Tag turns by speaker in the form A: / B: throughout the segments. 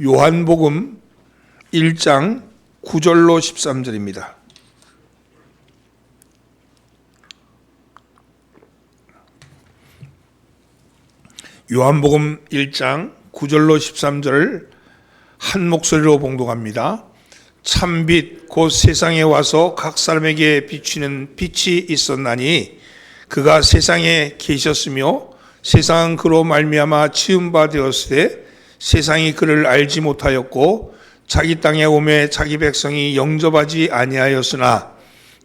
A: 요한복음 1장 9절로 13절입니다. 요한복음 1장 9절로 13절을 한 목소리로 봉독합니다. 참빛 곧 세상에 와서 각 사람에게 비추는 빛이 있었나니 그가 세상에 계셨으며 세상은 그로 말미암아 지은 바 되었으되 세상이 그를 알지 못하였고 자기 땅에 오매 자기 백성이 영접하지 아니하였으나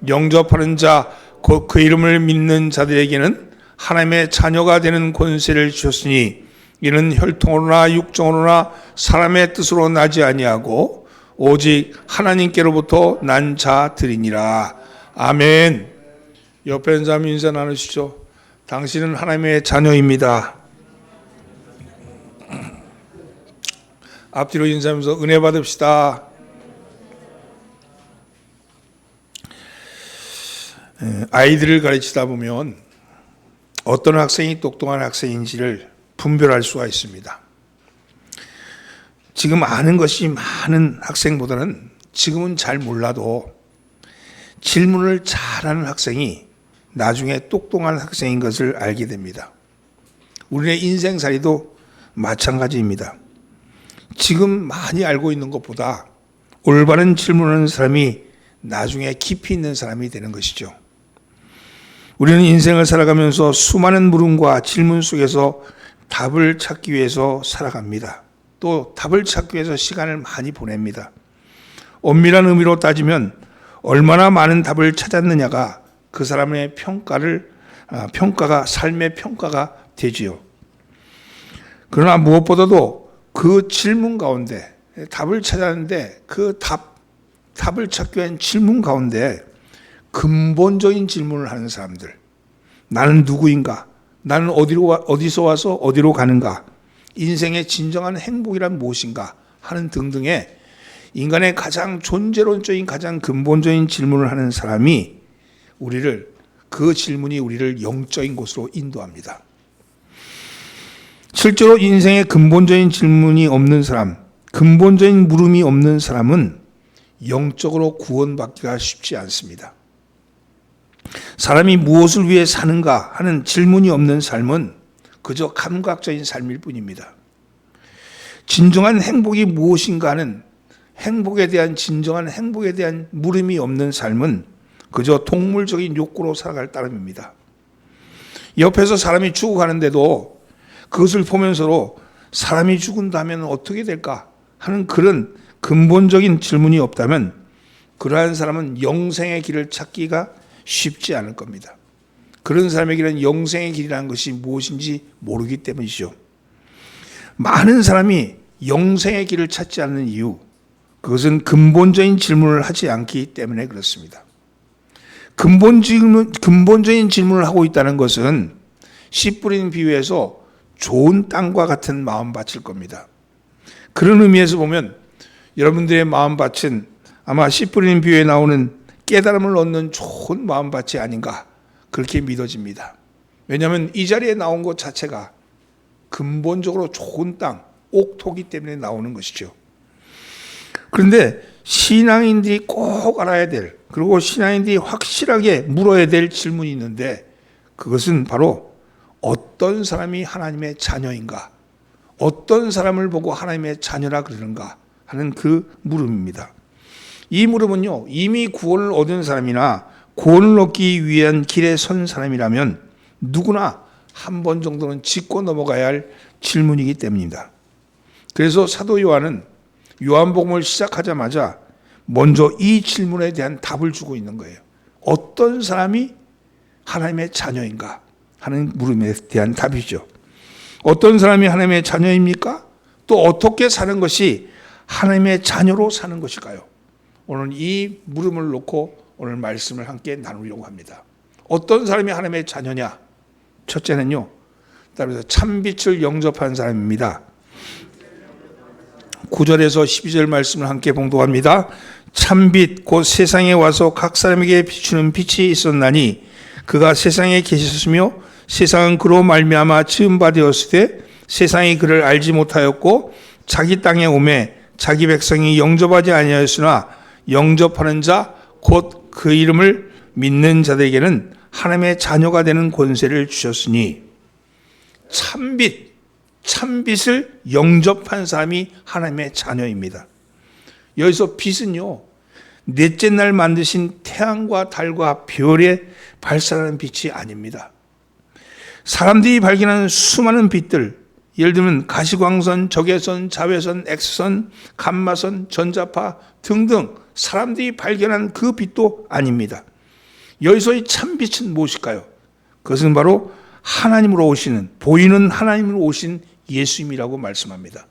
A: 영접하는 자 곧 그 이름을 믿는 자들에게는 하나님의 자녀가 되는 권세를 주셨으니 이는 혈통으로나 육정으로나 사람의 뜻으로 나지 아니하고 오직 하나님께로부터 난 자들이니라. 아멘. 옆에 있는 사람 인사 나누시죠. 당신은 하나님의 자녀입니다. 앞뒤로 인사하면서 은혜 받읍시다. 아이들을 가르치다 보면 어떤 학생이 똑똑한 학생인지를 분별할 수가 있습니다. 지금 아는 것이 많은 학생보다는 지금은 잘 몰라도 질문을 잘하는 학생이 나중에 똑똑한 학생인 것을 알게 됩니다. 우리의 인생살이도 마찬가지입니다. 지금 많이 알고 있는 것보다 올바른 질문하는 사람이 나중에 깊이 있는 사람이 되는 것이죠. 우리는 인생을 살아가면서 수많은 물음과 질문 속에서 답을 찾기 위해서 살아갑니다. 또 답을 찾기 위해서 시간을 많이 보냅니다. 엄밀한 의미로 따지면 얼마나 많은 답을 찾았느냐가 그 사람의 평가가 삶의 평가가 되지요. 그러나 무엇보다도 그 질문 가운데 답을 찾았는데 그 답을 찾기 위한 질문 가운데 근본적인 질문을 하는 사람들, 나는 누구인가? 나는 어디서 와서 어디로 가는가? 인생의 진정한 행복이란 무엇인가? 하는 등등의 인간의 가장 존재론적인 가장 근본적인 질문을 하는 사람이 그 질문이 우리를 영적인 곳으로 인도합니다. 실제로 인생의 근본적인 질문이 없는 사람, 근본적인 물음이 없는 사람은 영적으로 구원받기가 쉽지 않습니다. 사람이 무엇을 위해 사는가 하는 질문이 없는 삶은 그저 감각적인 삶일 뿐입니다. 진정한 행복이 무엇인가 하는 진정한 행복에 대한 물음이 없는 삶은 그저 동물적인 욕구로 살아갈 따름입니다. 옆에서 사람이 죽어가는데도 그것을 보면서도 사람이 죽은다면 어떻게 될까 하는 그런 근본적인 질문이 없다면 그러한 사람은 영생의 길을 찾기가 쉽지 않을 겁니다. 그런 사람에게는 영생의 길이라는 것이 무엇인지 모르기 때문이죠. 많은 사람이 영생의 길을 찾지 않는 이유, 그것은 근본적인 질문을 하지 않기 때문에 그렇습니다. 근본적인 질문을 하고 있다는 것은 씨 뿌리는 비유에서 좋은 땅과 같은 마음밭일 겁니다. 그런 의미에서 보면 여러분들의 마음밭은 아마 씨 뿌리는 비유에 나오는 깨달음을 얻는 좋은 마음밭이 아닌가 그렇게 믿어집니다. 왜냐하면 이 자리에 나온 것 자체가 근본적으로 좋은 땅, 옥토기 때문에 나오는 것이죠. 그런데 신앙인들이 꼭 알아야 될, 그리고 신앙인들이 확실하게 물어야 될 질문이 있는데 그것은 바로 어떤 사람이 하나님의 자녀인가, 어떤 사람을 보고 하나님의 자녀라 그러는가 하는 그 물음입니다. 이 물음은요, 이미 구원을 얻은 사람이나 구원을 얻기 위한 길에 선 사람이라면 누구나 한 번 정도는 짚고 넘어가야 할 질문이기 때문입니다. 그래서 사도 요한은 요한복음을 시작하자마자 먼저 이 질문에 대한 답을 주고 있는 거예요. 어떤 사람이 하나님의 자녀인가 하는 물음에 대한 답이죠. 어떤 사람이 하나님의 자녀입니까? 또 어떻게 사는 것이 하나님의 자녀로 사는 것일까요? 오늘 이 물음을 놓고 오늘 말씀을 함께 나누려고 합니다. 어떤 사람이 하나님의 자녀냐? 첫째는요, 따라서 참빛을 영접한 사람입니다. 9절에서 12절 말씀을 함께 봉독합니다. 참빛 곧 세상에 와서 각 사람에게 비추는 빛이 있었나니 그가 세상에 계셨으며 세상은 그로 말미암아 지은 바 되었으되 세상이 그를 알지 못하였고 자기 땅에 오매 자기 백성이 영접하지 아니하였으나 영접하는 자 곧 그 이름을 믿는 자들에게는 하나님의 자녀가 되는 권세를 주셨으니, 참빛을 영접한 사람이 하나님의 자녀입니다. 여기서 빛은요, 넷째 날 만드신 태양과 달과 별에 발산하는 빛이 아닙니다. 사람들이 발견하는 수많은 빛들, 예를 들면 가시광선, 적외선, 자외선, 엑스선, 감마선, 전자파 등등 사람들이 발견한 그 빛도 아닙니다. 여기서의 참빛은 무엇일까요? 그것은 바로 하나님으로 오시는, 보이는 하나님으로 오신 예수님이라고 말씀합니다.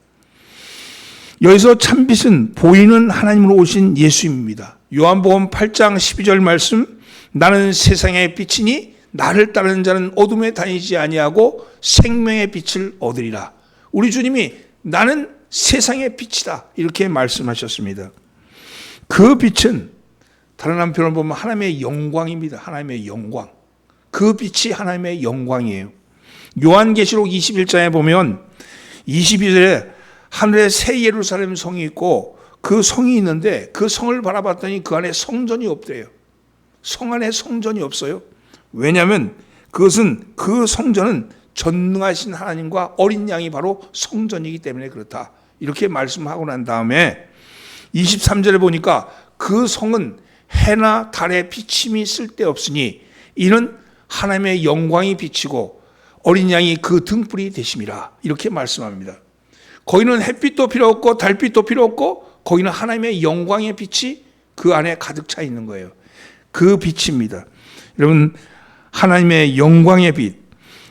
A: 여기서 참빛은 보이는 하나님으로 오신 예수님입니다. 요한복음 8장 12절 말씀, 나는 세상의 빛이니 나를 따르는 자는 어둠에 다니지 아니하고 생명의 빛을 얻으리라. 우리 주님이 나는 세상의 빛이다 이렇게 말씀하셨습니다. 그 빛은 다른 한편으로 보면 하나님의 영광입니다. 하나님의 영광. 그 빛이 하나님의 영광이에요. 요한계시록 21장에 보면 22절에 하늘에 새 예루살렘 성이 있고 그 성이 있는데 그 성을 바라봤더니 그 안에 성전이 없대요. 성 안에 성전이 없어요. 왜냐하면 그것은, 그 성전은 전능하신 하나님과 어린 양이 바로 성전이기 때문에 그렇다. 이렇게 말씀하고 난 다음에 23절에 보니까 그 성은 해나 달의 비침이 쓸데없으니 이는 하나님의 영광이 비치고 어린 양이 그 등불이 되심이라. 이렇게 말씀합니다. 거기는 햇빛도 필요 없고 달빛도 필요 없고 거기는 하나님의 영광의 빛이 그 안에 가득 차 있는 거예요. 그 빛입니다. 여러분, 하나님의 영광의 빛,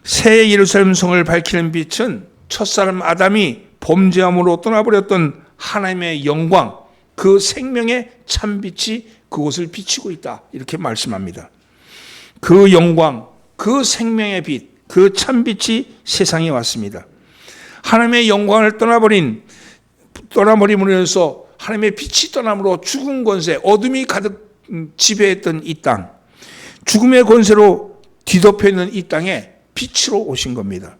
A: 새 예루살렘 성을 밝히는 빛은 첫사람 아담이 범죄함으로 떠나버렸던 하나님의 영광, 그 생명의 참빛이 그곳을 비치고 있다. 이렇게 말씀합니다. 그 영광, 그 생명의 빛, 그 참빛이 세상에 왔습니다. 하나님의 영광을 떠나버림으로 인해서 하나님의 빛이 떠남으로 죽은 권세, 어둠이 가득 지배했던 이 땅, 죽음의 권세로 뒤덮여 있는 이 땅에 빛으로 오신 겁니다.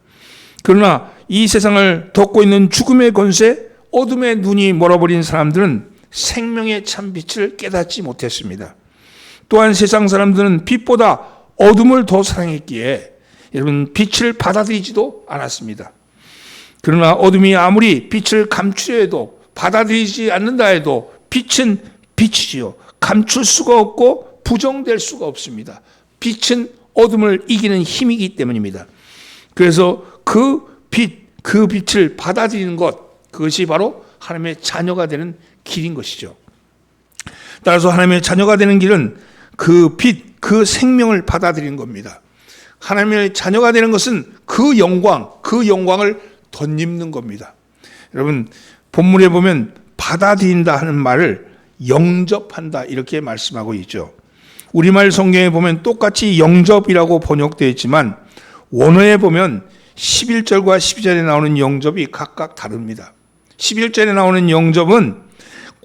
A: 그러나 이 세상을 덮고 있는 죽음의 권세, 어둠의 눈이 멀어버린 사람들은 생명의 참빛을 깨닫지 못했습니다. 또한 세상 사람들은 빛보다 어둠을 더 사랑했기에 여러분 빛을 받아들이지도 않았습니다. 그러나 어둠이 아무리 빛을 감추려 해도, 받아들이지 않는다 해도 빛은 빛이지요. 감출 수가 없고 부정될 수가 없습니다. 빛은 어둠을 이기는 힘이기 때문입니다. 그래서 그 빛을 받아들이는 것, 그것이 바로 하나님의 자녀가 되는 길인 것이죠. 따라서 하나님의 자녀가 되는 길은 그 빛, 그 생명을 받아들이는 겁니다. 하나님의 자녀가 되는 것은 그 영광, 그 영광을 덧입는 겁니다. 여러분, 본문에 보면 받아들인다 하는 말을 영접한다 이렇게 말씀하고 있죠. 우리말 성경에 보면 똑같이 영접이라고 번역되어 있지만 원어에 보면 11절과 12절에 나오는 영접이 각각 다릅니다. 11절에 나오는 영접은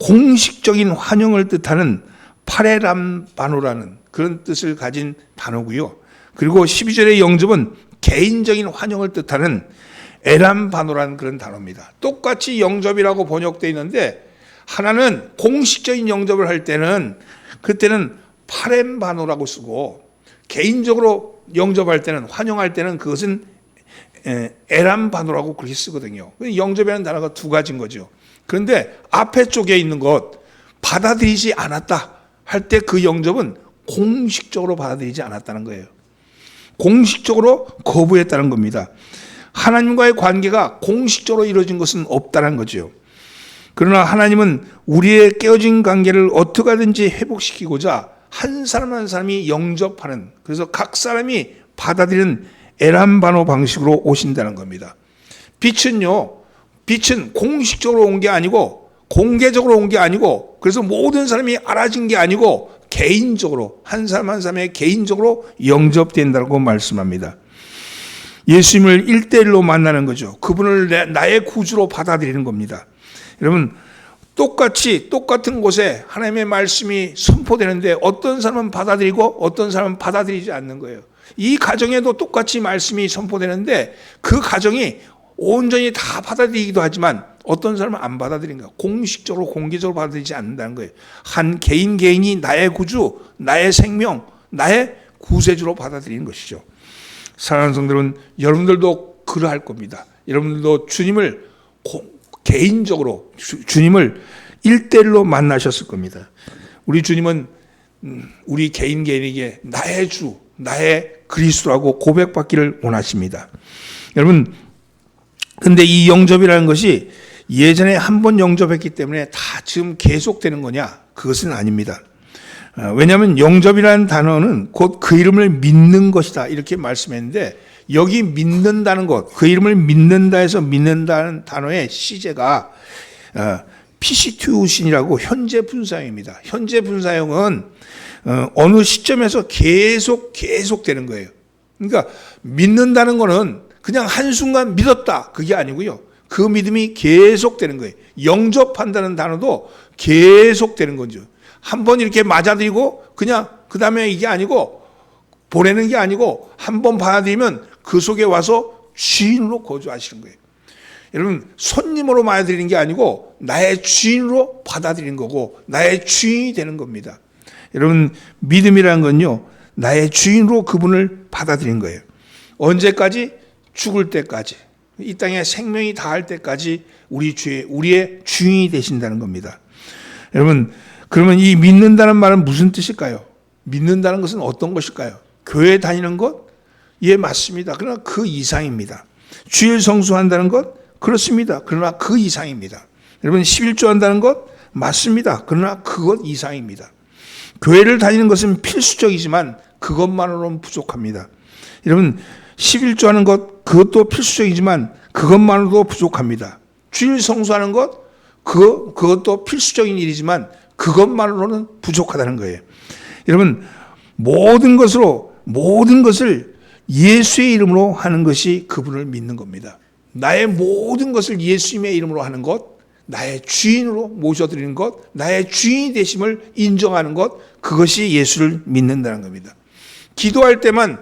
A: 공식적인 환영을 뜻하는 파레람바노라는 그런 뜻을 가진 단어고요. 그리고 12절의 영접은 개인적인 환영을 뜻하는 에람바노라는 그런 단어입니다. 똑같이 영접이라고 번역되어 있는데 하나는 공식적인 영접을 할 때는 그때는 파렘바노라고 쓰고, 개인적으로 영접할 때는, 환영할 때는 그것은 에람바노라고 그렇게 쓰거든요. 영접이라는 단어가 두 가지인 거죠. 그런데 앞에 쪽에 있는 것, 받아들이지 않았다 할 때 그 영접은 공식적으로 받아들이지 않았다는 거예요. 공식적으로 거부했다는 겁니다. 하나님과의 관계가 공식적으로 이루어진 것은 없다는 거죠. 그러나 하나님은 우리의 깨어진 관계를 어떻게 하든지 회복시키고자 한 사람 한 사람이 영접하는, 그래서 각 사람이 받아들이는 에람바노 방식으로 오신다는 겁니다. 빛은 공식적으로 온 게 아니고, 공개적으로 온 게 아니고, 그래서 모든 사람이 알아진 게 아니고 개인적으로, 한 사람 한 사람의 개인적으로 영접된다고 말씀합니다. 예수님을 1대1로 만나는 거죠. 그분을 나의 구주로 받아들이는 겁니다. 여러분, 똑같은 곳에 하나님의 말씀이 선포되는데 어떤 사람은 받아들이고 어떤 사람은 받아들이지 않는 거예요. 이 가정에도 똑같이 말씀이 선포되는데 그 가정이 온전히 다 받아들이기도 하지만 어떤 사람은 안 받아들인가. 공식적으로 공개적으로 받아들이지 않는다는 거예요. 한 개인이 나의 구주, 나의 생명, 나의 구세주로 받아들이는 것이죠. 사랑하는 성도들은 여러분들도 그러할 겁니다. 여러분들도 주님을 개인적으로 주님을 1대1로 만나셨을 겁니다. 우리 주님은 우리 개인에게 나의 주, 나의 그리스도라고 고백받기를 원하십니다. 여러분, 근데 이 영접이라는 것이 예전에 한 번 영접했기 때문에 다 지금 계속되는 거냐? 그것은 아닙니다. 왜냐하면 영접이라는 단어는 곧 그 이름을 믿는 것이다 이렇게 말씀했는데, 여기 믿는다는 것, 그 이름을 믿는다 해서 믿는다는 단어의 시제가 피시투신이라고 현재 분사형입니다. 현재 분사형은 어느 시점에서 계속 되는 거예요. 그러니까 믿는다는 거는 그냥 한순간 믿었다 그게 아니고요. 그 믿음이 계속 되는 거예요. 영접한다는 단어도 계속 되는 거죠. 한번 이렇게 맞아들이고 그냥 그 다음에 이게 아니고 보내는 게 아니고 한번 받아들이면 그 속에 와서 주인으로 거주하시는 거예요. 여러분, 손님으로 맞아들이는 게 아니고 나의 주인으로 받아들이는 거고 나의 주인이 되는 겁니다. 여러분, 믿음이라는 건요, 나의 주인으로 그분을 받아들이는 거예요. 언제까지? 죽을 때까지, 이 땅에 생명이 다할 때까지 우리의 주인이 되신다는 겁니다. 여러분, 그러면 이 믿는다는 말은 무슨 뜻일까요? 믿는다는 것은 어떤 것일까요? 교회 다니는 것? 예, 맞습니다. 그러나 그 이상입니다. 주일 성수한다는 것? 그렇습니다. 그러나 그 이상입니다. 여러분, 11조 한다는 것? 맞습니다. 그러나 그것 이상입니다. 교회를 다니는 것은 필수적이지만 그것만으로는 부족합니다. 여러분, 11조 하는 것, 그것도 필수적이지만 그것만으로도 부족합니다. 주일 성수하는 것, 그것도 필수적인 일이지만 그것만으로는 부족하다는 거예요. 여러분, 모든 것을 예수의 이름으로 하는 것이 그분을 믿는 겁니다. 나의 모든 것을 예수님의 이름으로 하는 것, 나의 주인으로 모셔드리는 것, 나의 주인이 되심을 인정하는 것, 그것이 예수를 믿는다는 겁니다. 기도할 때만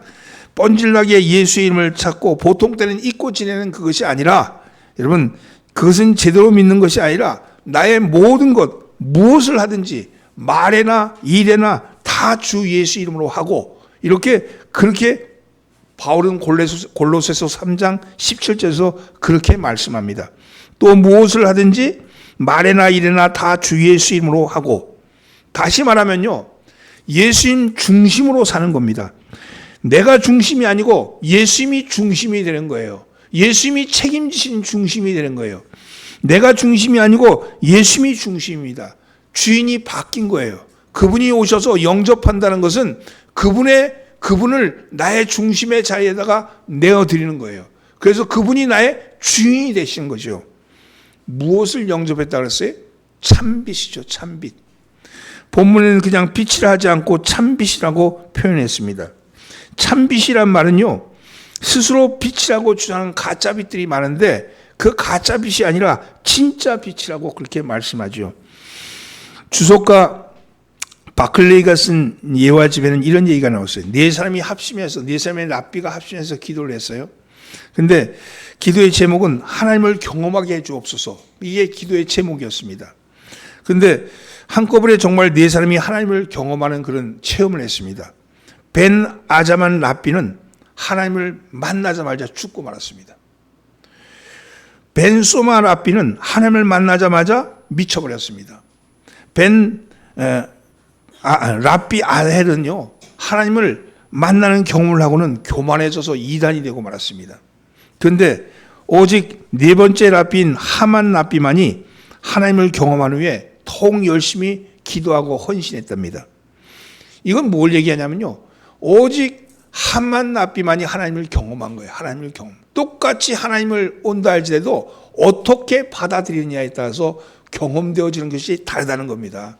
A: 뻔질나게 예수의 이름을 찾고 보통 때는 잊고 지내는 그것이 아니라, 여러분, 그것은 제대로 믿는 것이 아니라 나의 모든 것, 무엇을 하든지 말에나 일에나 다 주 예수 이름으로 하고, 그렇게 바울은 골로새서 3장 17절에서 그렇게 말씀합니다. 또 무엇을 하든지 말에나 일에나 다 주 예수 이름으로 하고, 다시 말하면요, 예수님 중심으로 사는 겁니다. 내가 중심이 아니고 예수님이 중심이 되는 거예요. 예수님이 책임지신 중심이 되는 거예요. 내가 중심이 아니고 예수님이 중심입니다. 주인이 바뀐 거예요. 그분이 오셔서 영접한다는 것은 그분을 나의 중심의 자리에다가 내어드리는 거예요. 그래서 그분이 나의 주인이 되시는 거죠. 무엇을 영접했다고 그랬어요? 참빛이죠. 참빛. 본문에는 그냥 빛이라 하지 않고 참빛이라고 표현했습니다. 참빛이란 말은요, 스스로 빛이라고 주장하는 가짜 빛들이 많은데 그 가짜 빛이 아니라 진짜 빛이라고 그렇게 말씀하죠. 주석가 바클레이가 쓴 예화집에는 이런 얘기가 나왔어요. 네 사람의 랍비가 합심해서 기도를 했어요. 근데 기도의 제목은 하나님을 경험하게 해주옵소서. 이게 기도의 제목이었습니다. 근데 한꺼번에 정말 네 사람이 하나님을 경험하는 그런 체험을 했습니다. 벤 아자만 랍비는 하나님을 만나자마자 죽고 말았습니다. 벤 소마 랍비는 하나님을 만나자마자 미쳐버렸습니다. 랍비 아헬은요, 하나님을 만나는 경험을 하고는 교만해져서 이단이 되고 말았습니다. 그런데 오직 네 번째 랍비인 하만 랍비만이 하나님을 경험한 후에 더욱 열심히 기도하고 헌신했답니다. 이건 뭘 얘기하냐면요, 오직 하만 랍비만이 하나님을 경험한 거예요. 하나님을 똑같이 하나님을 온다 할지라도 어떻게 받아들이느냐에 따라서 경험되어지는 것이 다르다는 겁니다.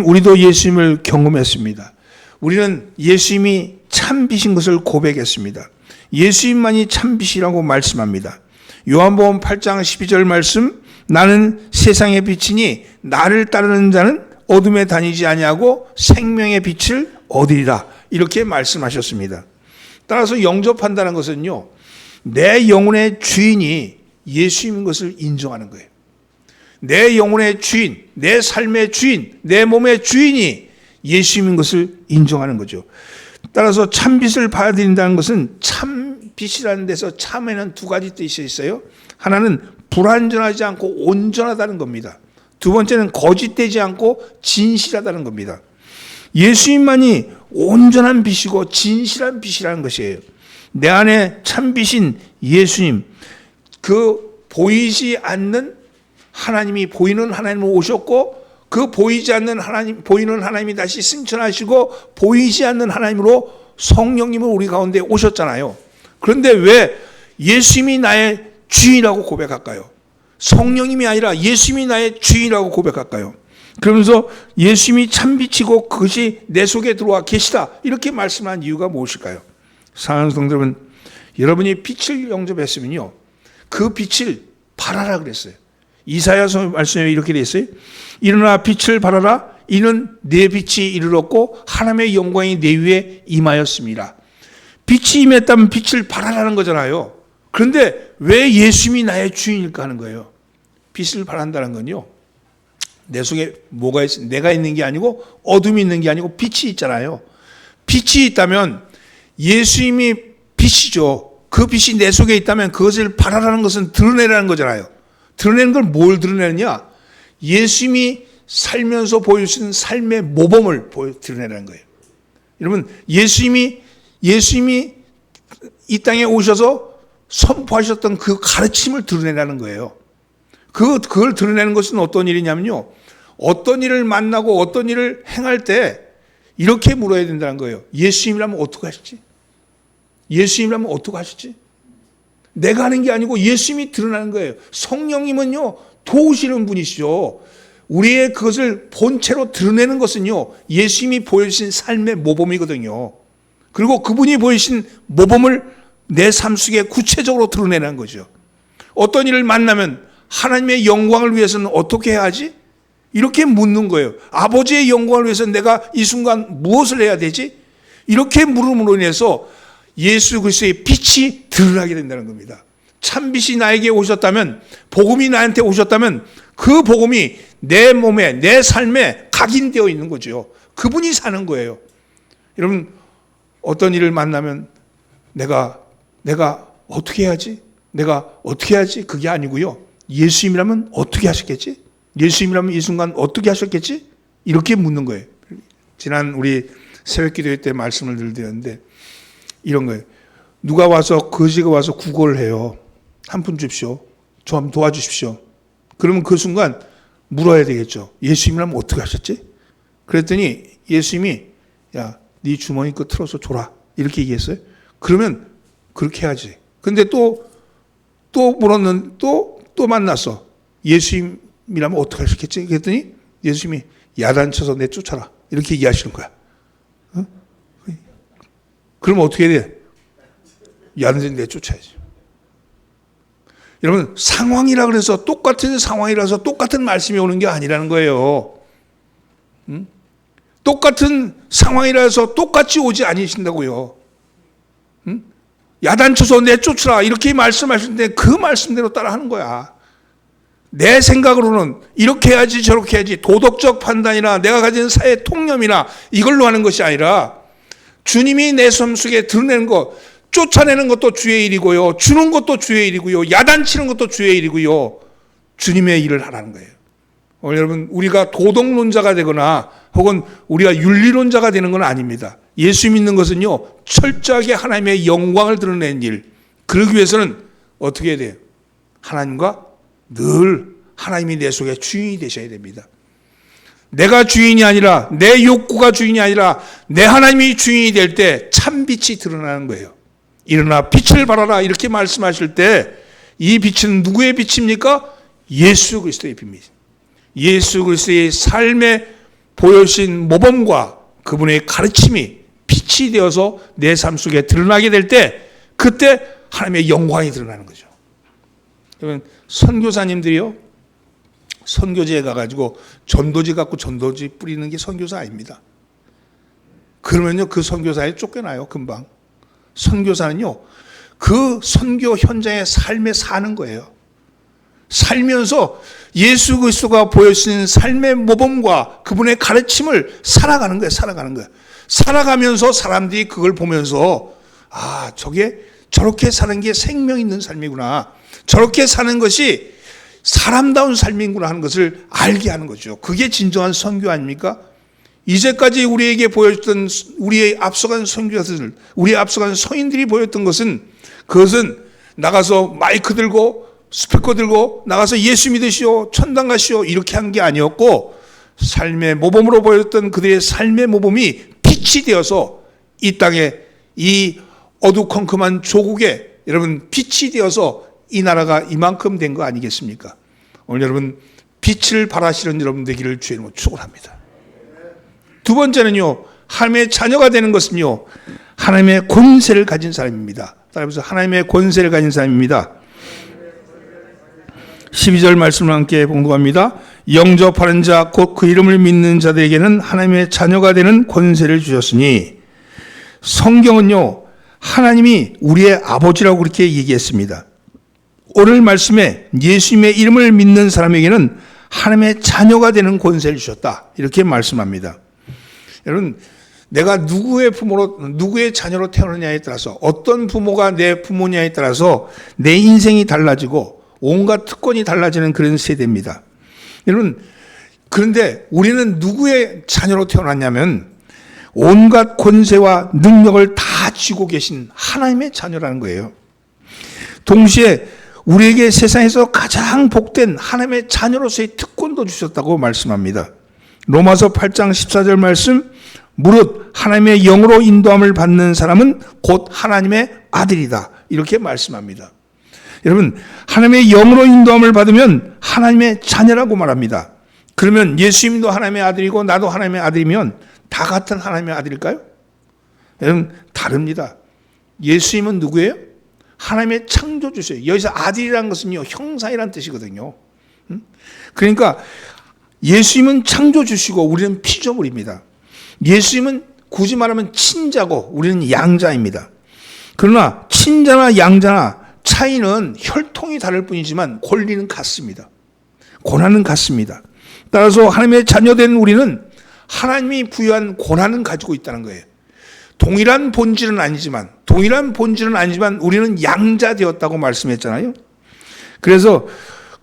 A: 우리도 예수님을 경험했습니다. 우리는 예수님이 참빛인 것을 고백했습니다. 예수님만이 참빛이라고 말씀합니다. 요한복음 8장 12절 말씀, 나는 세상의 빛이니 나를 따르는 자는 어둠에 다니지 아니하고 생명의 빛을 얻으리라, 이렇게 말씀하셨습니다. 따라서 영접한다는 것은요, 내 영혼의 주인이 예수님인 것을 인정하는 거예요. 내 영혼의 주인, 내 삶의 주인, 내 몸의 주인이 예수님인 것을 인정하는 거죠. 따라서 참빛을 받아들인다는 것은 참빛이라는 데서 참에는 두 가지 뜻이 있어요. 하나는 불완전하지 않고 온전하다는 겁니다. 두 번째는 거짓되지 않고 진실하다는 겁니다. 예수님만이 온전한 빛이고 진실한 빛이라는 것이에요. 내 안에 참빛인 예수님, 그 보이지 않는 하나님이 보이는 하나님으로 오셨고, 그 보이지 않는 하나님, 보이는 하나님이 다시 승천하시고 보이지 않는 하나님으로 성령님은 우리 가운데 오셨잖아요. 그런데 왜 예수님이 나의 주인이라고 고백할까요? 성령님이 아니라 예수님이 나의 주인이라고 고백할까요? 그러면서 예수님이 참빛이고 그것이 내 속에 들어와 계시다, 이렇게 말씀한 이유가 무엇일까요? 사랑하는 성도 여러분, 여러분이 빛을 영접했으면요, 그 빛을 발하라 그랬어요. 이사야서 말씀에 이렇게 되어 있어요. 일어나 빛을 발하라. 이는 내 빛이 이르렀고 하나님의 영광이 내 위에 임하였습니다. 빛이 임했다면 빛을 발하라는 거잖아요. 그런데 왜 예수님이 나의 주인일까 하는 거예요. 빛을 발한다는 건요, 내 속에 뭐가 있어? 내가 있는 게 아니고 어둠이 있는 게 아니고 빛이 있잖아요. 빛이 있다면 예수님이 빛이죠. 그 빛이 내 속에 있다면 그것을 발하라는 것은 드러내라는 거잖아요. 드러내는 걸 뭘 드러내느냐? 예수님이 살면서 보여주신 삶의 모범을 드러내라는 거예요. 여러분, 예수님이 이 땅에 오셔서 선포하셨던 그 가르침을 드러내라는 거예요. 그걸 드러내는 것은 어떤 일이냐면요, 어떤 일을 만나고 어떤 일을 행할 때 이렇게 물어야 된다는 거예요. 예수님이라면 어떻게 하실지? 예수님이라면 어떻게 하실지? 내가 하는 게 아니고 예수님이 드러나는 거예요. 성령님은요, 도우시는 분이시죠. 우리의 그것을 본체로 드러내는 것은요, 예수님이 보여주신 삶의 모범이거든요. 그리고 그분이 보여주신 모범을 내 삶 속에 구체적으로 드러내는 거죠. 어떤 일을 만나면 하나님의 영광을 위해서는 어떻게 해야 하지? 이렇게 묻는 거예요. 아버지의 영광을 위해서 내가 이 순간 무엇을 해야 되지? 이렇게 물음으로 인해서 예수 그리스도의 빛이 드러나게 된다는 겁니다. 참빛이 나에게 오셨다면, 복음이 나한테 오셨다면 그 복음이 내 몸에, 내 삶에 각인되어 있는 거죠. 그분이 사는 거예요. 여러분, 어떤 일을 만나면 내가 어떻게 해야지? 내가 어떻게 해야지? 그게 아니고요, 예수님이라면 어떻게 하셨겠지? 예수님이라면 이 순간 어떻게 하셨겠지? 이렇게 묻는 거예요. 지난 우리 새벽기도 때 말씀을 드렸는데 이런 거예요. 누가 와서, 거지가 와서 구걸을 해요. 한 푼 줍시오. 저 한번 도와주십시오. 그러면 그 순간 물어야 되겠죠. 예수님이라면 어떻게 하셨지? 그랬더니 예수님이, 야, 네 주머니 거 틀어서 줘라, 이렇게 얘기했어요. 그러면 그렇게 해야지. 근데 또 물었는, 또 만났어. 예수님이라면 어떻게 하셨겠지? 그랬더니 예수님이 야단쳐서 내쫓아라, 이렇게 얘기하시는 거야. 어? 그럼 어떻게 해야 돼? 야단쳐서 내쫓아야지. 여러분, 상황이라 그래서 똑같은 상황이라서 똑같은 말씀이 오는 게 아니라는 거예요. 똑같은 상황이라서 똑같이 오지 않으신다고요. 야단쳐서 내쫓으라, 이렇게 말씀하시는데 그 말씀대로 따라하는 거야. 내 생각으로는 이렇게 해야지 저렇게 해야지, 도덕적 판단이나 내가 가진 사회 통념이나 이걸로 하는 것이 아니라 주님이 내 삶 속에 드러내는 것, 쫓아내는 것도 주의 일이고요, 주는 것도 주의 일이고요, 야단치는 것도 주의 일이고요, 주님의 일을 하라는 거예요. 여러분, 우리가 도덕론자가 되거나 혹은 우리가 윤리론자가 되는 건 아닙니다. 예수 믿는 것은요, 철저하게 하나님의 영광을 드러내는 일, 그러기 위해서는 어떻게 해야 돼요? 하나님과 늘, 하나님이 내 속에 주인이 되셔야 됩니다. 내가 주인이 아니라, 내 욕구가 주인이 아니라 내 하나님이 주인이 될 때 참빛이 드러나는 거예요. 일어나 빛을 발하라, 이렇게 말씀하실 때 이 빛은 누구의 빛입니까? 예수 그리스도의 빛입니다. 예수 그리스도의 삶에 보여주신 모범과 그분의 가르침이 빛이 되어서 내 삶 속에 드러나게 될 때, 그때 하나님의 영광이 드러나는 거죠. 여러분, 선교사님들이요, 선교지에 가가지고 전도지 갖고 전도지 뿌리는 게 선교사 아닙니다. 그러면요, 그 선교사에 쫓겨나요, 금방. 선교사는요, 그 선교 현장의 삶에 사는 거예요. 살면서 예수 그리스도가 보여주신 삶의 모범과 그분의 가르침을 살아가는 거예요. 살아가는 거예요. 살아가면서 사람들이 그걸 보면서 아, 저렇게 사는 게 생명 있는 삶이구나. 저렇게 사는 것이 사람다운 삶이구나 하는 것을 알게 하는 거죠. 그게 진정한 선교 아닙니까? 이제까지 우리에게 보여줬던 우리의 앞서간 선교사들, 우리의 앞서간 서인들이 보였던 것은 그것은 나가서 마이크 들고 스피커 들고 나가서 예수 믿으시오, 천당 가시오 이렇게 한 게 아니었고 삶의 모범으로 보였던 그들의 삶의 모범이 빛이 되어서 이 땅에 이 어두컴컴한 조국에 여러분 빛이 되어서 이 나라가 이만큼 된 거 아니겠습니까? 오늘 여러분 빛을 발하시는 여러분 되기를 주의 이름으로 축원합니다. 두 번째는요, 하나님의 자녀가 되는 것은요, 하나님의 권세를 가진 사람입니다. 따라서 하나님의 권세를 가진 사람입니다. 12절 말씀을 함께 봉독합니다. 영접하는 자 곧 그 이름을 믿는 자들에게는 하나님의 자녀가 되는 권세를 주셨으니, 성경은요 하나님이 우리의 아버지라고 그렇게 얘기했습니다. 오늘 말씀에 예수님의 이름을 믿는 사람에게는 하나님의 자녀가 되는 권세를 주셨다 이렇게 말씀합니다. 여러분, 내가 누구의 자녀로 태어나냐에 따라서, 어떤 부모가 내 부모냐에 따라서 내 인생이 달라지고 온갖 특권이 달라지는 그런 세대입니다. 여러분, 그런데 우리는 누구의 자녀로 태어났냐면 온갖 권세와 능력을 다 쥐고 계신 하나님의 자녀라는 거예요. 동시에 우리에게 세상에서 가장 복된 하나님의 자녀로서의 특권도 주셨다고 말씀합니다. 로마서 8장 14절 말씀, 무릇 하나님의 영으로 인도함을 받는 사람은 곧 하나님의 아들이다 이렇게 말씀합니다. 여러분, 하나님의 영으로 인도함을 받으면 하나님의 자녀라고 말합니다. 그러면 예수님도 하나님의 아들이고 나도 하나님의 아들이면 다 같은 하나님의 아들일까요? 여러분, 다릅니다. 예수님은 누구예요? 하나님의 창조주세요. 여기서 아들이라는 것은요, 형상이라는 뜻이거든요. 그러니까 예수님은 창조주시고 우리는 피조물입니다. 예수님은 굳이 말하면 친자고 우리는 양자입니다. 그러나 친자나 양자나 차이는 혈통이 다를 뿐이지만 권리는 같습니다. 고난은 같습니다. 따라서 하나님의 자녀된 우리는 하나님이 부여한 고난은 가지고 있다는 거예요. 동일한 본질은 아니지만 우리는 양자 되었다고 말씀했잖아요. 그래서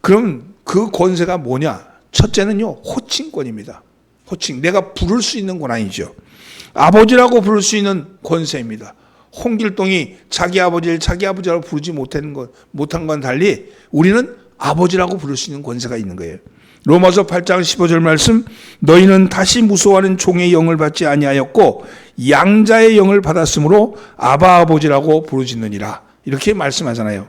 A: 그럼 그 권세가 뭐냐? 첫째는요, 호칭권입니다. 호칭, 내가 부를 수 있는 고난이죠. 아버지라고 부를 수 있는 권세입니다. 홍길동이 자기 아버지를 자기 아버지라고 부르지 못한 건 달리 우리는 아버지라고 부를 수 있는 권세가 있는 거예요. 로마서 8장 15절 말씀, 너희는 다시 무서워하는 종의 영을 받지 아니하였고 양자의 영을 받았으므로 아바 아버지라고 부르짖느니라 이렇게 말씀하잖아요.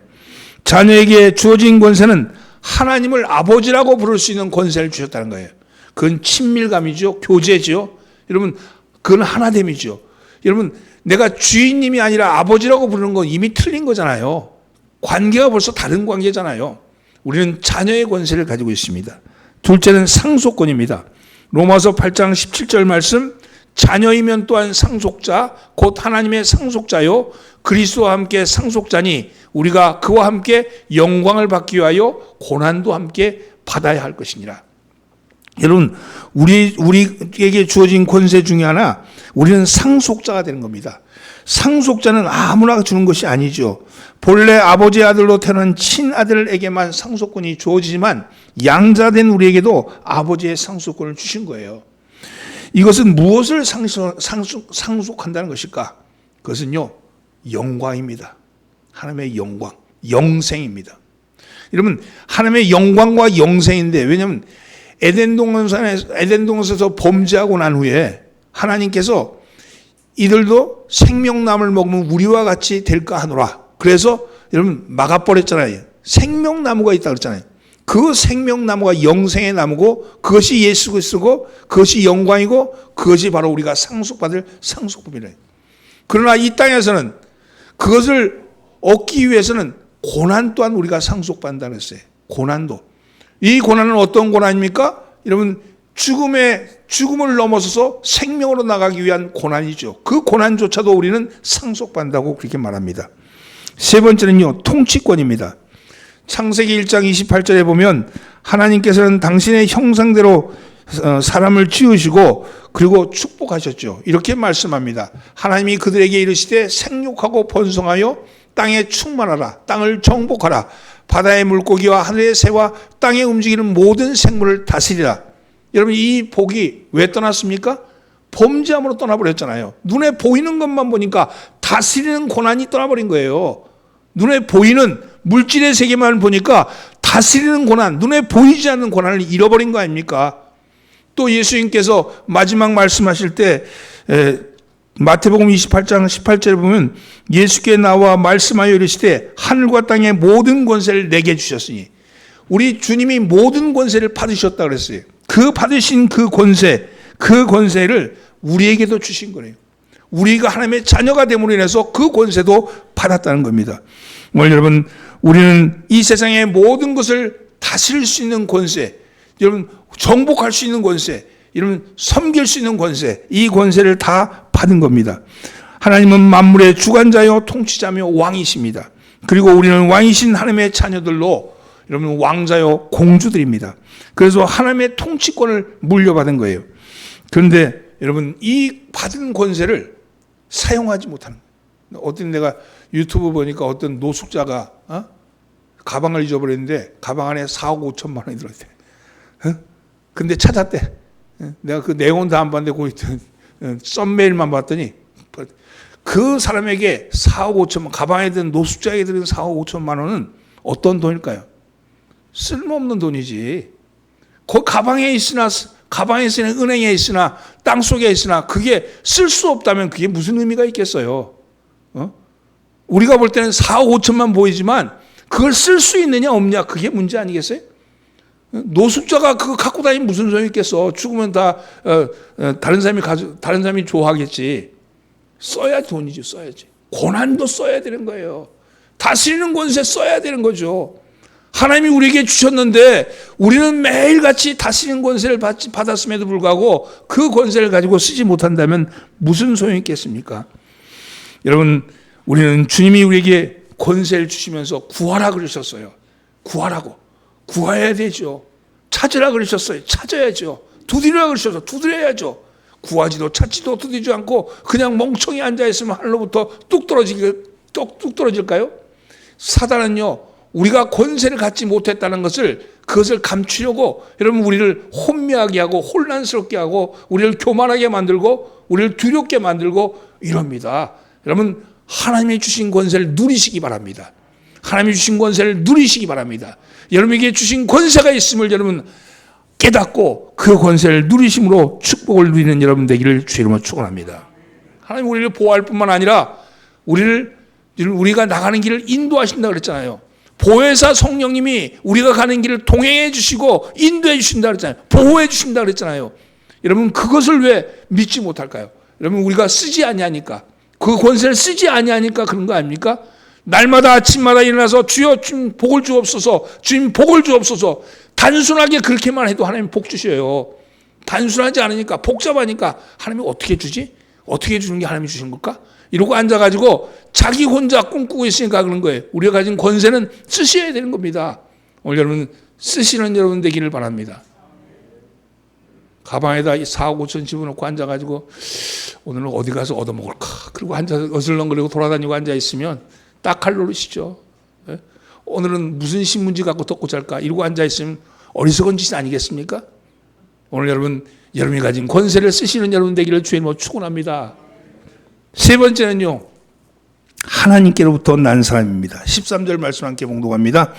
A: 자녀에게 주어진 권세는 하나님을 아버지라고 부를 수 있는 권세를 주셨다는 거예요. 그건 친밀감이죠. 교제죠. 여러분, 그건 하나됨이죠. 여러분, 내가 주인님이 아니라 아버지라고 부르는 건 이미 틀린 거잖아요. 관계가 벌써 다른 관계잖아요. 우리는 자녀의 권세를 가지고 있습니다. 둘째는 상속권입니다. 로마서 8장 17절 말씀, 자녀이면 또한 상속자 곧 하나님의 상속자요 그리스도와 함께 상속자니 우리가 그와 함께 영광을 받기 위하여 고난도 함께 받아야 할 것이니라. 여러분, 우리에게 주어진 권세 중에 하나, 우리는 상속자가 되는 겁니다. 상속자는 아무나 주는 것이 아니죠. 본래 아버지의 아들로 태어난 친아들에게만 상속권이 주어지지만 양자된 우리에게도 아버지의 상속권을 주신 거예요. 이것은 무엇을 상속한다는 것일까? 그것은요, 영광입니다. 하나님의 영광, 영생입니다. 여러분, 하나님의 영광과 영생인데, 왜냐하면 에덴 동산에서 범죄하고 난 후에 하나님께서 이들도 생명나무를 먹으면 우리와 같이 될까 하노라. 그래서 여러분 막아버렸잖아요. 생명나무가 있다고 그랬잖아요. 그 생명나무가 영생의 나무고 그것이 예수 그리스도고 그것이 영광이고 그것이 바로 우리가 상속받을 상속법이래요. 그러나 이 땅에서는 그것을 얻기 위해서는 고난 또한 우리가 상속받는다고 했어요. 고난도. 이 고난은 어떤 고난입니까? 여러분, 죽음을 넘어서서 생명으로 나가기 위한 고난이죠. 그 고난조차도 우리는 상속받는다고 그렇게 말합니다. 세 번째는요, 통치권입니다. 창세기 1장 28절에 보면 하나님께서는 당신의 형상대로 사람을 지으시고 그리고 축복하셨죠. 이렇게 말씀합니다. 하나님이 그들에게 이르시되 생육하고 번성하여 땅에 충만하라. 땅을 정복하라. 바다의 물고기와 하늘의 새와 땅에 움직이는 모든 생물을 다스리라. 여러분, 이 복이 왜 떠났습니까? 범죄함으로 떠나버렸잖아요. 눈에 보이는 것만 보니까 다스리는 권한이 떠나버린 거예요. 눈에 보이는 물질의 세계만 보니까 다스리는 권한, 눈에 보이지 않는 권한을 잃어버린 거 아닙니까? 또 예수님께서 마지막 말씀하실 때 마태복음 28장 18절에 보면 예수께 나와 말씀하여 이르시되 하늘과 땅의 모든 권세를 내게 주셨으니, 우리 주님이 모든 권세를 받으셨다 그랬어요. 그 받으신 그 권세를 우리에게도 주신 거예요. 우리가 하나님의 자녀가 됨으로 인해서 그 권세도 받았다는 겁니다. 오늘 여러분, 우리는 이 세상의 모든 것을 다스릴 수 있는 권세, 여러분 정복할 수 있는 권세, 여러분 섬길 수 있는 권세, 이 권세를 다 받은 겁니다. 하나님은 만물의 주관자요 통치자며 왕이십니다. 그리고 우리는 왕이신 하나님의 자녀들로 여러분 왕자요 공주들입니다. 그래서 하나님의 통치권을 물려받은 거예요. 그런데 여러분, 이 받은 권세를 사용하지 못하는 거예요. 어떤 내가 유튜브 보니까 어떤 노숙자가 가방을 잊어버렸는데 가방 안에 4억 5천만 원이 들어있대. 근데 찾았대. 내가 그 내용은 다 안 봤는데 거기 썸메일만 봤더니 그 사람에게 4억 5천만, 가방에 든 노숙자에게 들은 4억 5천만 원은 어떤 돈일까요? 쓸모없는 돈이지. 그 가방에 있으나 은행에 있으나 땅속에 있으나 그게 쓸 수 없다면 그게 무슨 의미가 있겠어요? 우리가 볼 때는 4억 5천만 보이지만 그걸 쓸 수 있느냐 없냐, 그게 문제 아니겠어요? 노숙자가 그거 갖고 다니면 무슨 소용이 있겠어? 죽으면 다 다른 사람이 좋아하겠지. 써야 돈이지, 써야지. 권한도 써야 되는 거예요. 다스리는 권세 써야 되는 거죠. 하나님이 우리에게 주셨는데 우리는 매일같이 다스리는 권세를 받았음에도 불구하고 그 권세를 가지고 쓰지 못한다면 무슨 소용이 있겠습니까? 여러분, 우리는 주님이 우리에게 권세를 주시면서 구하라 그러셨어요. 구하라고. 구해야 되죠. 찾으라 그러셨어요. 찾아야죠. 두드리라 그러셔서 두드려야죠. 구하지도 찾지도 두드리지 않고 그냥 멍청이 앉아있으면 하늘로부터 뚝 떨어질까요? 사단은요, 우리가 권세를 갖지 못했다는 그것을 감추려고 여러분 우리를 혼미하게 하고 혼란스럽게 하고 우리를 교만하게 만들고 우리를 두렵게 만들고 이럽니다. 여러분, 하나님이 주신 권세를 누리시기 바랍니다. 하나님이 주신 권세를 누리시기 바랍니다. 여러분에게 주신 권세가 있음을 여러분 깨닫고 그 권세를 누리심으로 축복을 누리는 여러분 되기를 주의 이름으로 축원합니다. 하나님 우리를 보호할 뿐만 아니라 우리가 나가는 길을 인도하신다 그랬잖아요. 보혜사 성령님이 우리가 가는 길을 동행해 주시고 인도해 주신다 그랬잖아요. 보호해 주신다 그랬잖아요. 여러분, 그것을 왜 믿지 못할까요? 여러분, 우리가 쓰지 아니하니까, 그 권세를 쓰지 아니하니까 그런 거 아닙니까? 날마다 아침마다 일어나서 주여 주님 복을 주옵소서, 주님 복을 주옵소서. 단순하게 그렇게만 해도 하나님 복 주셔요. 단순하지 않으니까, 복잡하니까 하나님이 어떻게 주지? 어떻게 주는 게 하나님이 주신 걸까? 이러고 앉아가지고 자기 혼자 꿈꾸고 있으니까 그런 거예요. 우리가 가진 권세는 쓰셔야 되는 겁니다. 오늘 여러분 쓰시는 여러분 되기를 바랍니다. 가방에다 4억 5천 집어넣고 앉아가지고 오늘은 어디 가서 얻어먹을까? 그리고 앉아서 어슬렁거리고 돌아다니고 앉아있으면 딱 할 노릇이죠. 오늘은 무슨 신문지 갖고 덮고 잘까? 이러고 앉아있으면 어리석은 짓 아니겠습니까? 오늘 여러분이 가진 권세를 쓰시는 여러분 되기를 주님으로 축원합니다. 세 번째는요, 하나님께로부터 난 사람입니다. 13절 말씀 함께 봉독합니다.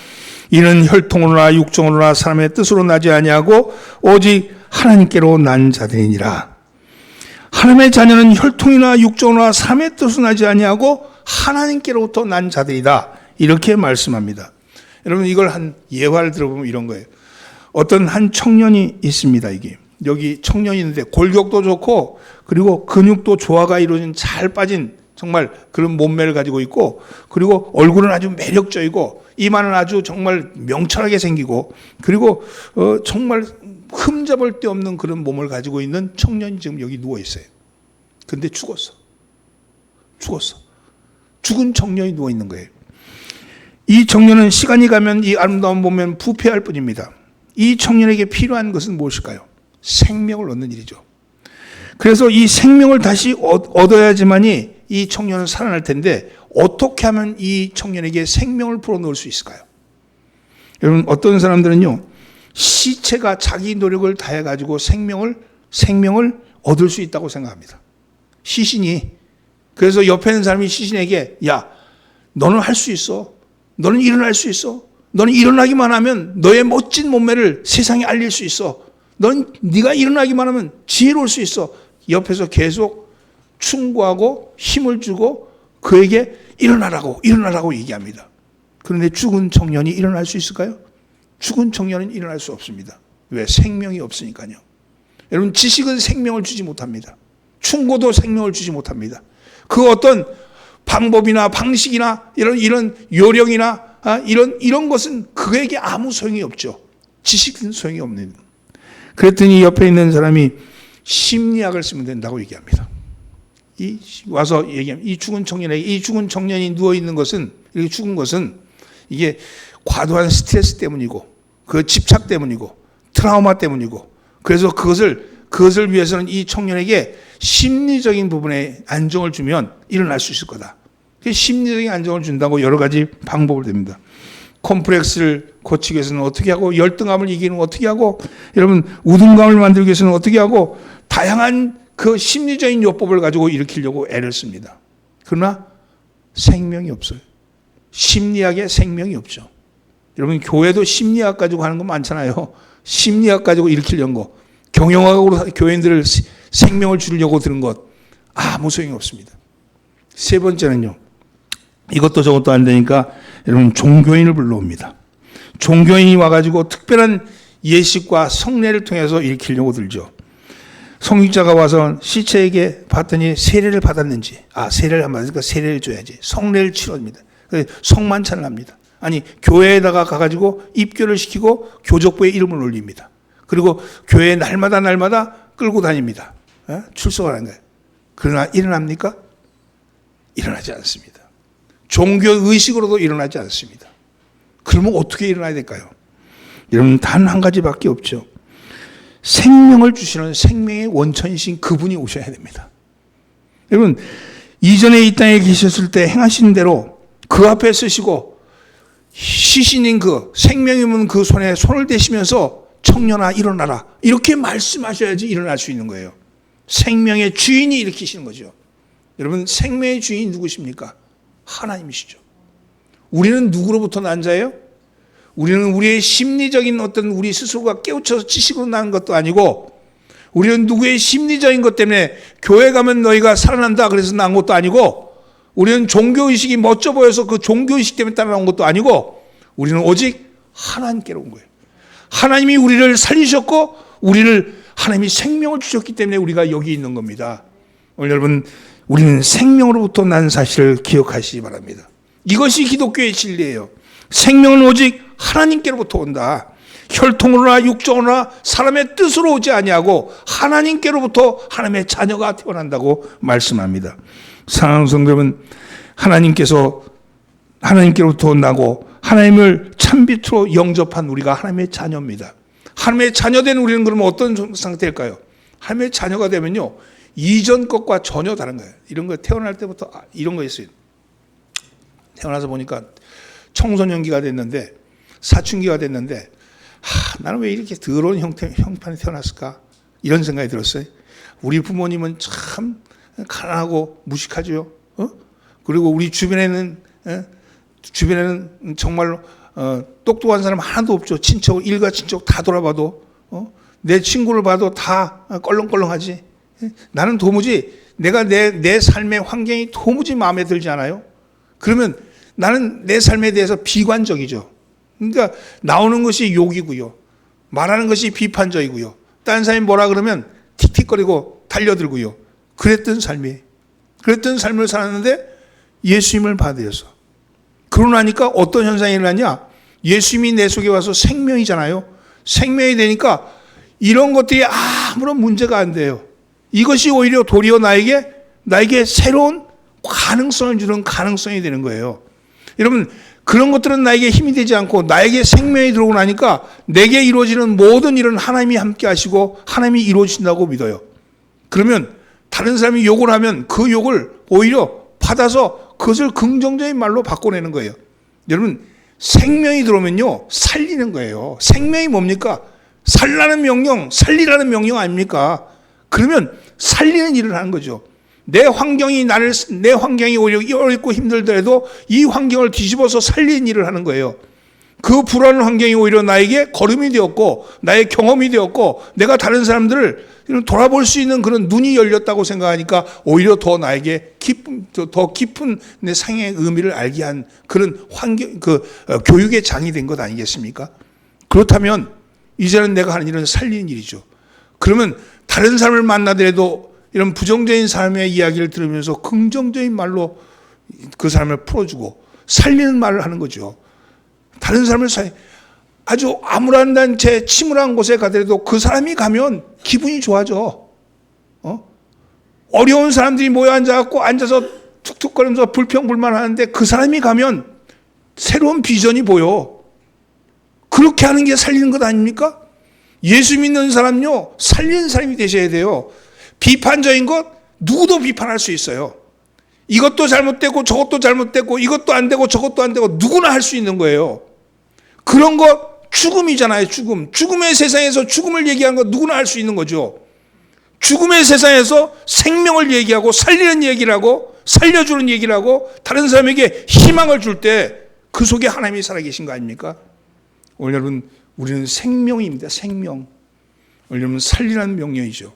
A: 이는 혈통으로나 육정으로나 사람의 뜻으로 나지 아니하고 오직 하나님께로 난 자들이니라. 하나님의 자녀는 혈통이나 육정으로나 사람의 뜻으로 나지 아니하고 하나님께로부터 난 자들이다. 이렇게 말씀합니다. 여러분, 이걸 한 예화를 들어보면 이런 거예요. 어떤 한 청년이 있습니다. 이게 여기 청년이 있는데 골격도 좋고 그리고 근육도 조화가 이루어진 잘 빠진 정말 그런 몸매를 가지고 있고, 그리고 얼굴은 아주 매력적이고 이마는 아주 정말 명철하게 생기고, 그리고 정말 흠잡을 데 없는 그런 몸을 가지고 있는 청년이 지금 여기 누워 있어요. 근데 죽었어. 죽은 청년이 누워 있는 거예요. 이 청년은 시간이 가면 이 아름다운 몸은 부패할 뿐입니다. 이 청년에게 필요한 것은 무엇일까요? 생명을 얻는 일이죠. 그래서 이 생명을 다시 얻어야지만이 이 청년은 살아날 텐데 어떻게 하면 이 청년에게 생명을 불어넣을 수 있을까요? 여러분, 어떤 사람들은요, 시체가 자기 노력을 다해가지고 생명을 얻을 수 있다고 생각합니다. 시신이. 그래서 옆에 있는 사람이 시신에게, 야, 너는 할 수 있어. 너는 일어날 수 있어. 너는 일어나기만 하면 너의 멋진 몸매를 세상에 알릴 수 있어. 네가 일어나기만 하면 지혜로울 수 있어. 옆에서 계속 충고하고 힘을 주고 그에게 일어나라고 얘기합니다. 그런데 죽은 청년이 일어날 수 있을까요? 죽은 청년은 일어날 수 없습니다. 왜? 생명이 없으니까요. 여러분, 지식은 생명을 주지 못합니다. 충고도 생명을 주지 못합니다. 그 어떤 방법이나 방식이나 이런 요령이나 이런 것은 그에게 아무 소용이 없죠. 지식은 소용이 없는. 그랬더니 옆에 있는 사람이 심리학을 쓰면 된다고 얘기합니다. 와서 얘기합니다. 이 죽은 청년이 누워 있는 것은, 이렇게 죽은 것은 이게 과도한 스트레스 때문이고, 그 집착 때문이고, 트라우마 때문이고, 그래서 그것을 위해서는 이 청년에게 심리적인 부분에 안정을 주면 일어날 수 있을 거다. 심리적인 안정을 준다고 여러 가지 방법을 댑니다. 콤플렉스를 고치기 위해서는 어떻게 하고, 열등감을 이기는 어떻게 하고, 여러분 우등감을 만들기 위해서는 어떻게 하고, 다양한 그 심리적인 요법을 가지고 일으키려고 애를 씁니다. 그러나 생명이 없어요. 심리학에 생명이 없죠. 여러분, 교회도 심리학 가지고 하는 거 많잖아요. 심리학 가지고 일으키려는 거, 경영학으로 교인들을 생명을 주려고 드는 것, 아무 소용이 없습니다. 세 번째는요, 이것도 저것도 안 되니까 여러분 종교인을 불러옵니다. 종교인이 와가지고 특별한 예식과 성례를 통해서 일으키려고 들죠. 성직자가 와서 시체에게 봤더니 세례를 받았는지, 세례를 안 받으니까 세례를 줘야지, 성례를 치릅니다. 성만찬을 합니다. 아니, 교회에다가 가가지고 입교를 시키고 교족부에 이름을 올립니다. 그리고 교회 날마다 끌고 다닙니다. 출석을 하는 거예요. 그러나 일어납니까? 일어나지 않습니다. 종교 의식으로도 일어나지 않습니다. 그러면 어떻게 일어나야 될까요? 여러분, 단 한 가지밖에 없죠. 생명을 주시는 생명의 원천이신 그분이 오셔야 됩니다. 여러분, 이전에 이 땅에 계셨을 때 행하신 대로 그 앞에 서시고 시신인 그 생명이면 그 손에 손을 대시면서 청년아 일어나라, 이렇게 말씀하셔야지 일어날 수 있는 거예요. 생명의 주인이 일으키시는 거죠. 여러분, 생명의 주인이 누구십니까? 하나님이시죠. 우리는 누구로부터 난 자예요? 우리는 우리의 심리적인 어떤 우리 스스로가 깨우쳐서 지식으로 난 것도 아니고, 우리는 누구의 심리적인 것 때문에 교회 가면 너희가 살아난다 그래서 난 것도 아니고, 우리는 종교의식이 멋져 보여서 그 종교의식 때문에 따라온 것도 아니고, 우리는 오직 하나님께로 온 거예요. 하나님이 우리를 살리셨고 하나님이 생명을 주셨기 때문에 우리가 여기 있는 겁니다. 오늘 여러분, 우리는 생명으로부터 난 사실을 기억하시기 바랍니다. 이것이 기독교의 진리예요. 생명은 오직 하나님께로부터 온다. 혈통으로나 육정으로나 사람의 뜻으로 오지 아니하고 하나님께로부터 하나님의 자녀가 태어난다고 말씀합니다. 사랑하는 성도 여러분, 하나님께로부터 온다고 하나님을 참빛으로 영접한 우리가 하나님의 자녀입니다. 하나님의 자녀된 우리는 그러면 어떤 상태일까요? 하나님의 자녀가 되면요, 이전 것과 전혀 다른 거예요. 이런 거 태어날 때부터 이런 거 있어요. 태어나서 보니까 청소년기가 됐는데, 사춘기가 됐는데, 나는 왜 이렇게 더러운 형편에 태어났을까? 이런 생각이 들었어요. 우리 부모님은 참 가난하고 무식하죠. 그리고 우리 주변에는 정말로 똑똑한 사람 하나도 없죠. 일가 친척 다 돌아봐도 내 친구를 봐도 다 껄렁껄렁하지. 나는 도무지 내가 내 삶의 환경이 도무지 마음에 들지 않아요. 그러면 나는 내 삶에 대해서 비관적이죠. 그러니까 나오는 것이 욕이고요, 말하는 것이 비판적이고요, 다른 사람이 뭐라 그러면 틱틱거리고 달려들고요. 그랬던 삶을 살았는데 예수님을 받으셔서 그러고 나니까 어떤 현상이 일어나냐? 예수님이 내 속에 와서 생명이잖아요. 생명이 되니까 이런 것들이 아무런 문제가 안 돼요. 이것이 오히려 도리어 나에게 새로운 가능성을 주는 가능성이 되는 거예요. 여러분, 그런 것들은 나에게 힘이 되지 않고 나에게 생명이 들어오고 나니까 내게 이루어지는 모든 일은 하나님이 함께 하시고 하나님이 이루어진다고 믿어요. 그러면 다른 사람이 욕을 하면 그 욕을 오히려 받아서 그것을 긍정적인 말로 바꿔내는 거예요. 여러분, 생명이 들어오면요, 살리는 거예요. 생명이 뭡니까? 살라는 명령, 살리라는 명령 아닙니까? 그러면 살리는 일을 하는 거죠. 내 환경이 오히려 어렵고 힘들더라도 이 환경을 뒤집어서 살리는 일을 하는 거예요. 그 불안한 환경이 오히려 나에게 걸음이 되었고 나의 경험이 되었고 내가 다른 사람들을 돌아볼 수 있는 그런 눈이 열렸다고 생각하니까 오히려 더 나에게 더 깊은 내 상의 의미를 알게 한 그런 교육의 장이 된 것 아니겠습니까? 그렇다면 이제는 내가 하는 일은 살리는 일이죠. 그러면 다른 사람을 만나더라도 이런 부정적인 사람의 이야기를 들으면서 긍정적인 말로 그 사람을 풀어주고 살리는 말을 하는 거죠. 다른 사람을 아주 암울한 채 침울한 곳에 가더라도 그 사람이 가면 기분이 좋아져. 어려운 사람들이 모여 앉아서 툭툭거리면서 불평불만하는데 그 사람이 가면 새로운 비전이 보여. 그렇게 하는 게 살리는 것 아닙니까? 예수 믿는 사람요, 살리는 사람이 되셔야 돼요. 비판적인 것 누구도 비판할 수 있어요. 이것도 잘못되고 저것도 잘못되고 이것도 안 되고 저것도 안 되고 누구나 할 수 있는 거예요. 그런 것 죽음이잖아요. 죽음의 세상에서 죽음을 얘기하는 거 누구나 할 수 있는 거죠. 죽음의 세상에서 생명을 얘기하고 살리는 얘기를 하고 살려주는 얘기를 하고 다른 사람에게 희망을 줄 때 그 속에 하나님이 살아계신 거 아닙니까? 오늘 여러분, 우리는 생명입니다. 생명. 오늘 여러분, 살리라는 명령이죠.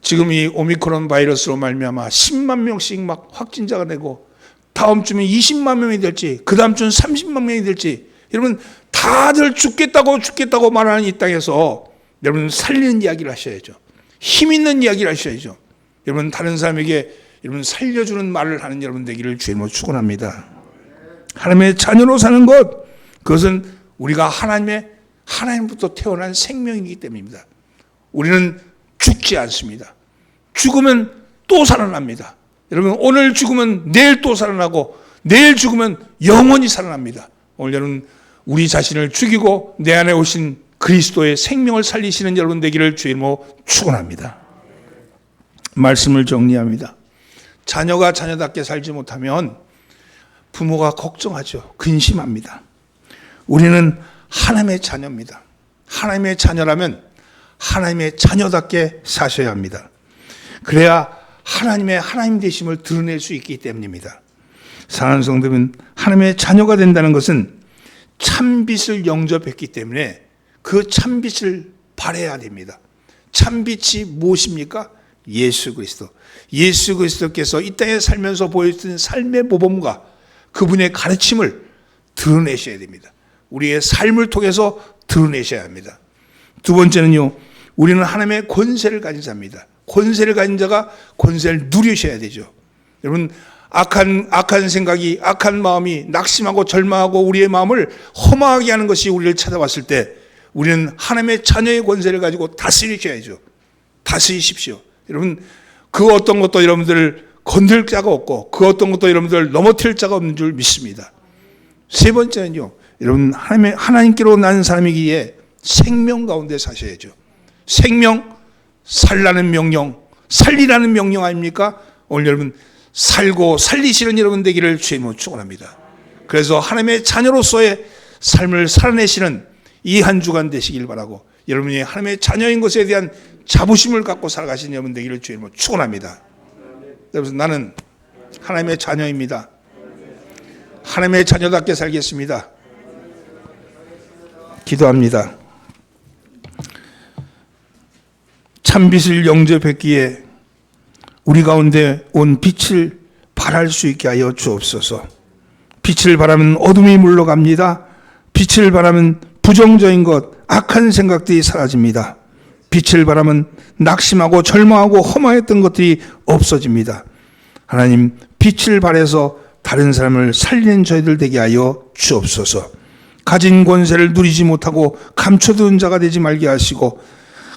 A: 지금 이 오미크론 바이러스로 말미암아 10만 명씩 막 확진자가 되고 다음 주면 20만 명이 될지 그 다음 주는 30만 명이 될지 여러분 다들 죽겠다고 말하는 이 땅에서 여러분 살리는 이야기를 하셔야죠. 힘 있는 이야기를 하셔야죠. 여러분 다른 사람에게 여러분 살려주는 말을 하는 여러분 되기를 주님으로 축원합니다. 하나님의 자녀로 사는 것, 그것은 우리가 하나님부터 태어난 생명이기 때문입니다. 우리는 죽지 않습니다. 죽으면 또 살아납니다. 여러분 오늘 죽으면 내일 또 살아나고 내일 죽으면 영원히 살아납니다. 오늘 여러분 우리 자신을 죽이고 내 안에 오신 그리스도의 생명을 살리시는 여러분 되기를 주님으로 축원합니다. 말씀을 정리합니다. 자녀가 자녀답게 살지 못하면 부모가 걱정하죠. 근심합니다. 우리는 하나님의 자녀입니다. 하나님의 자녀라면 하나님의 자녀답게 사셔야 합니다. 그래야 하나님의 하나님 되심을 드러낼 수 있기 때문입니다. 사랑하는 성도는 하나님의 자녀가 된다는 것은 참빛을 영접했기 때문에 그 참빛을 발해야 됩니다. 참빛이 무엇입니까? 예수 그리스도. 예수 그리스도께서 이 땅에 살면서 보여준 삶의 모범과 그분의 가르침을 드러내셔야 됩니다. 우리의 삶을 통해서 드러내셔야 합니다. 두 번째는요, 우리는 하나님의 권세를 가진 자입니다. 권세를 가진 자가 권세를 누리셔야 되죠. 여러분, 악한 생각이, 악한 마음이 낙심하고 절망하고 우리의 마음을 허망하게 하는 것이 우리를 찾아왔을 때 우리는 하나님의 자녀의 권세를 가지고 다스리셔야죠. 다스리십시오. 여러분, 그 어떤 것도 여러분들 건들 자가 없고 그 어떤 것도 여러분들 넘어뜨릴 자가 없는 줄 믿습니다. 세 번째는요, 여러분 하나님께로 난 사람이기에 생명 가운데 사셔야죠. 생명, 살라는 명령, 살리라는 명령 아닙니까? 오늘 여러분 살고 살리시는 여러분 되기를 주님으로 축원합니다. 그래서 하나님의 자녀로서의 삶을 살아내시는 이 한 주간 되시길 바라고 여러분이 하나님의 자녀인 것에 대한 자부심을 갖고 살아가시는 여러분 되기를 주님으로 축원합니다. 그래서 나는 하나님의 자녀입니다. 하나님의 자녀답게 살겠습니다. 기도합니다. 참빛을 영접했기에 우리 가운데 온 빛을 발할 수 있게 하여 주옵소서. 빛을 발하면 어둠이 물러갑니다. 빛을 발하면 부정적인 것, 악한 생각들이 사라집니다. 빛을 발하면 낙심하고 절망하고 허망했던 것들이 없어집니다. 하나님, 빛을 발해서 다른 사람을 살리는 저희들 되게 하여 주옵소서. 가진 권세를 누리지 못하고 감춰둔 자가 되지 말게 하시고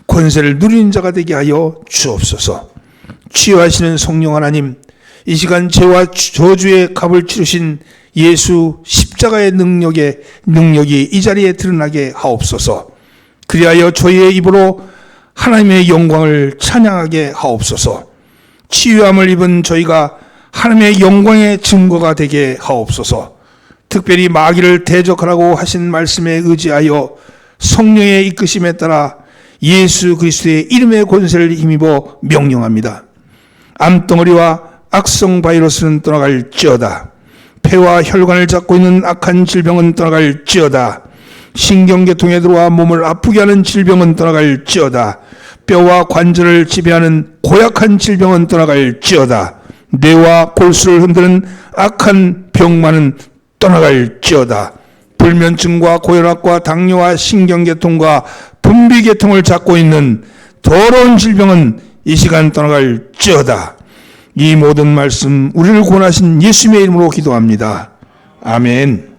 A: 권세를 누리는 자가 되게 하여 주옵소서. 치유하시는 성령 하나님, 이 시간 죄와 저주의 값을 치르신 예수 십자가 십자가의 능력이 이 자리에 드러나게 하옵소서. 그리하여 저희의 입으로 하나님의 영광을 찬양하게 하옵소서. 치유함을 입은 저희가 하나님의 영광의 증거가 되게 하옵소서. 특별히 마귀를 대적하라고 하신 말씀에 의지하여 성령의 이끄심에 따라 예수 그리스도의 이름의 권세를 힘입어 명령합니다. 암덩어리와 악성 바이러스는 떠나갈지어다. 폐와 혈관을 잡고 있는 악한 질병은 떠나갈지어다. 신경계통에 들어와 몸을 아프게 하는 질병은 떠나갈지어다. 뼈와 관절을 지배하는 고약한 질병은 떠나갈지어다. 뇌와 골수를 흔드는 악한 병만은 떠나갈지어다. 불면증과 고혈압과 당뇨와 신경계통과 분비계통을 잡고 있는 더러운 질병은 이 시간 떠나갈지어다. 이 모든 말씀 우리를 구원하신 예수님의 이름으로 기도합니다. 아멘.